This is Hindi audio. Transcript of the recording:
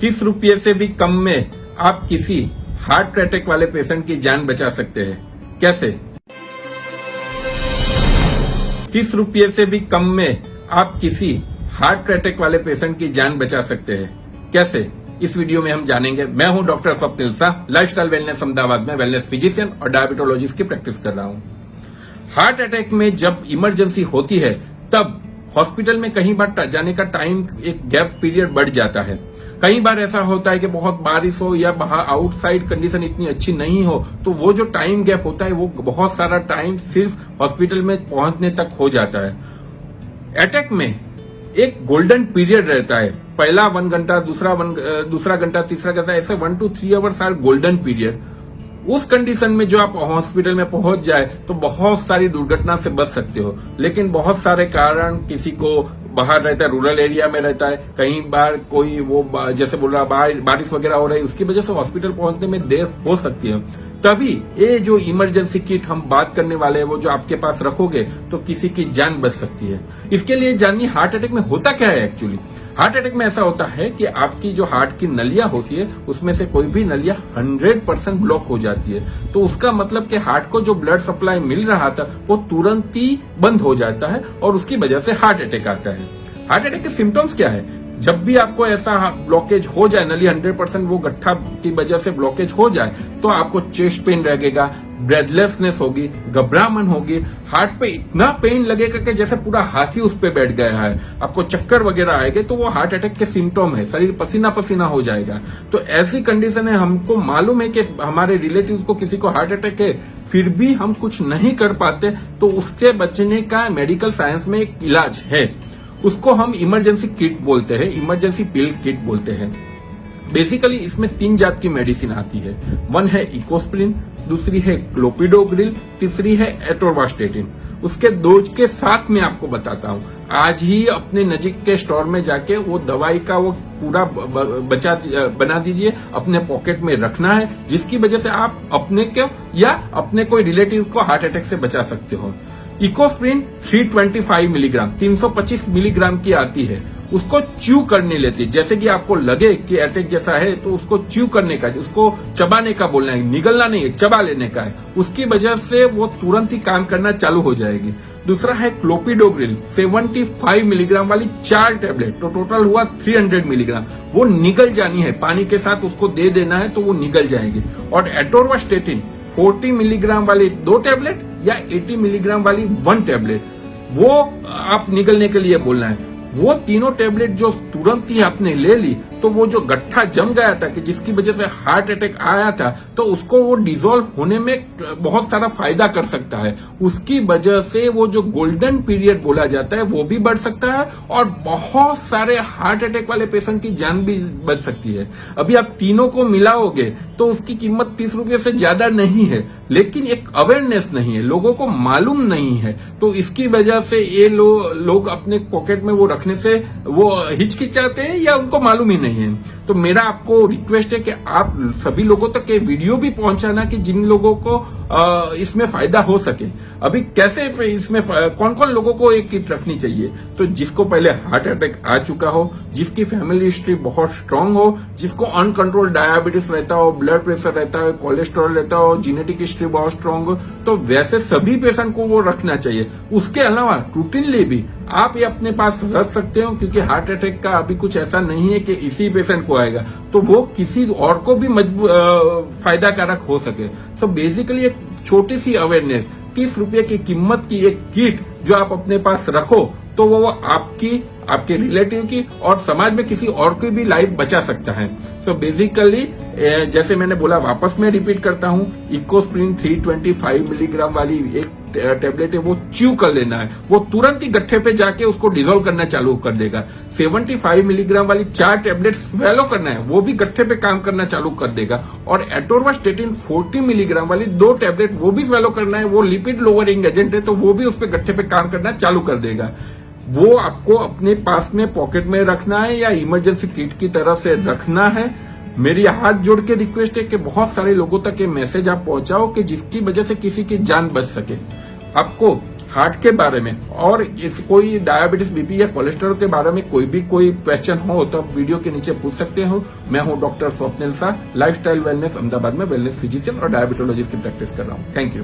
30 रुपये से भी कम में आप किसी हार्ट अटैक वाले पेशेंट की जान बचा सकते हैं। कैसे? 30 रुपये से भी कम में आप किसी हार्ट अटैक वाले पेशेंट की जान बचा सकते हैं। कैसे? इस वीडियो में हम जानेंगे। मैं हूं doctor Swapnil Shah, lifestyle wellness Ahmedabad में वेलनेस फिजिशियन और डायबिटोलॉजिस्ट की प्रैक्टिस कर रहा हूं। हार्ट अटैक में जब इमरजेंसी होती है तब हॉस्पिटल में कई बार जाने का टाइम एक गैप पीरियड बढ़ जाता है। कई बार ऐसा होता है कि बहुत बारिश हो या बाहर आउटसाइड कंडीशन इतनी अच्छी नहीं हो, तो वो जो टाइम गैप होता है वो बहुत सारा टाइम सिर्फ हॉस्पिटल में पहुंचने तक हो जाता है। अटैक में एक गोल्डन पीरियड रहता है। पहला 1 घंटा, दूसरा घंटा, तीसरा घंटा, ऐसे 1 to 3 hours are golden period. उस कंडीशन में जो आप हॉस्पिटल में पहुंच जाए तो बहुत सारी दुर्घटना से बच सकते हो। लेकिन बहुत सारे कारण, किसी को बाहर रहता है, रूरल एरिया में रहता है, कई बार कोई वो जैसे बोल रहा बारिश वगैरह हो रही है, उसकी वजह से हॉस्पिटल पहुंचने में देर हो सकती है। तभी ये जो इमरजेंसी किट हम बात करने वाले हैं वो जो आपके पास रखोगे तो किसी की जान बच सकती है। इसके लिए जानिए हार्ट अटैक में होता क्या है। एक्चुअली हार्ट अटैक में ऐसा होता है कि आपकी जो हार्ट की नलियां होती है उसमें से कोई भी नलियां 100% ब्लॉक हो जाती है। तो उसका मतलब कि हार्ट को जो ब्लड सप्लाई मिल रहा था वो तुरंत ही बंद हो जाता है और उसकी वजह से हार्ट अटैक आता है। हार्ट अटैक के सिम्टम्स क्या है? जब भी आपको ऐसा ब्लॉकेज हो जाए, नली 100% वो गट्ठा की वजह से ब्लॉकेज हो जाए, तो आपको चेस्ट पेन लगेगा, ब्रेथलेसनेस होगी, घबराहट होगी, हार्ट पे इतना पेन लगेगा कि जैसे पूरा हाथ ही उस पे बैठ गया है, आपको चक्कर वगैरह आएंगे, तो वो हार्ट अटैक के सिम्टम है। शरीर पसीना पसीना हो जाएगा। तो ऐसी कंडीशन है, हमको मालूम है कि हमारे रिलेटिव को किसी को हार्ट अटैक है, फिर भी हम कुछ नहीं कर पाते, तो उससे बचने का मेडिकल साइंस में एक इलाज है। उसको हम इमरजेंसी किट बोलते हैं, इमरजेंसी पिल किट बोलते हैं। बेसिकली इसमें 3 जात की मेडिसिन आती है। 1 है इकोस्प्रिन, दूसरी है क्लोपिडोग्रिल, तीसरी है एटोर्वास्टेटिन। उसके डोज के साथ में आपको बताता हूँ। आज ही अपने नजीक के स्टोर में जाके वो दवाई का वो पूरा बना दीजिए, अपने पॉकेट में रखना है, जिसकी वजह से आप अपने को या अपने कोई रिलेटिव को हार्ट अटैक से बचा सकते हो। इकोस्प्रिन 325 मिलीग्राम, 325 मिलीग्राम की आती है। उसको च्यू करने लेती है। जैसे कि आपको लगे कि अटैक जैसा है तो उसको च्यू करने का, उसको चबाने का बोलना है, निगलना नहीं है, चबा लेने का है। उसकी वजह से वो तुरंत ही काम करना चालू हो जाएगी। दूसरा है क्लोपिडोग्रिल 75 मिलीग्राम वाली 4 टैबलेट, तो टोटल हुआ 300 मिलीग्राम। वो निगल जानी है, पानी के साथ उसको दे देना है तो वो निगल जाएगी। और एटोर्वास्टेटिन 40 मिलीग्राम वाली 2 टैबलेट या 80 मिलीग्राम वाली 1 टैबलेट, वो आप निगलने के लिए बोलना है। वो तीनों टैबलेट जो तुरंत ही आपने ले ली तो वो जो गट्ठा जम गया था कि जिसकी वजह से हार्ट अटैक आया था, तो उसको वो डिसॉल्व होने में बहुत सारा फायदा कर सकता है। उसकी वजह से वो जो गोल्डन पीरियड बोला जाता है वो भी बढ़ सकता है और बहुत सारे हार्ट अटैक वाले पेशेंट की जान भी बच सकती है। अभी आप तीनों को मिलाओगे तो उसकी कीमत 30 रुपये से ज्यादा नहीं है, लेकिन एक अवेयरनेस नहीं है, लोगों को मालूम नहीं है। तो इसकी वजह से ये लोग अपने पॉकेट में वो रखने से वो हिचकिचाते हैं या उनको मालूम ही नहीं है। तो मेरा आपको रिक्वेस्ट है कि आप सभी लोगों तक ये वीडियो भी पहुंचाना कि जिन लोगों को इसमें फायदा हो सके। अभी कैसे इसमें कौन कौन लोगों को एक किट रखनी चाहिए? तो जिसको पहले हार्ट अटैक आ चुका हो, जिसकी फैमिली हिस्ट्री बहुत स्ट्रांग हो, जिसको अनकंट्रोल डायबिटीज रहता हो, ब्लड प्रेशर रहता है, कोलेस्ट्रॉल रहता हो, जेनेटिक हिस्ट्री बहुत स्ट्रांग हो, तो वैसे सभी पेशेंट को वो रखना चाहिए। उसके अलावा रूटीनली भी आप ये अपने पास रख सकते हो, क्योंकि हार्ट अटैक का अभी कुछ ऐसा नहीं है कि इसी पेशेंट को आएगा, तो वो किसी और को भी फायदा कारक हो सके। सो बेसिकली एक छोटी सी अवेयरनेस, 30 रुपये की कीमत की एक किट जो आप अपने पास रखो तो वो आपकी, आपके रिलेटिव की और समाज में किसी और की भी लाइफ बचा सकता है। सो बेसिकली जैसे मैंने बोला, वापस मैं रिपीट करता हूँ, इकोस्प्रिन 325 मिलीग्राम वाली एक टेबलेट है, वो च्यू कर लेना है, वो तुरंत ही गट्ठे पे जाके उसको डिसॉल्व करना चालू कर देगा। 75 मिलीग्राम वाली 4 टेबलेट स्वेलो करना है, वो भी गट्ठे पे काम करना चालू कर देगा। और एटोर्वास्टेटिन 40 मिलीग्राम वाली 2 टेबलेट, वो भी स्वेलो करना है, वो लिपिड लोअरिंग एजेंट है, तो वो भी उस पर गट्ठे पे काम करना चालू कर देगा। वो आपको अपने पास में पॉकेट में रखना है या इमरजेंसी किट की तरह से रखना है। मेरी हाथ जोड़ के रिक्वेस्ट है कि बहुत सारे लोगों तक ये मैसेज आप पहुंचाओ कि जिसकी वजह से किसी की जान बच सके। आपको हार्ट के बारे में और कोई डायबिटीज, बीपी या कोलेस्ट्रॉल के बारे में कोई क्वेश्चन हो तो आप वीडियो के नीचे पूछ सकते हो। मैं हूं doctor Swapnil Shah, lifestyle wellness Ahmedabad में वेलनेस फिजिशियन और डायबिटोलॉजिस्ट की प्रैक्टिस कर रहा हूं। Thank you.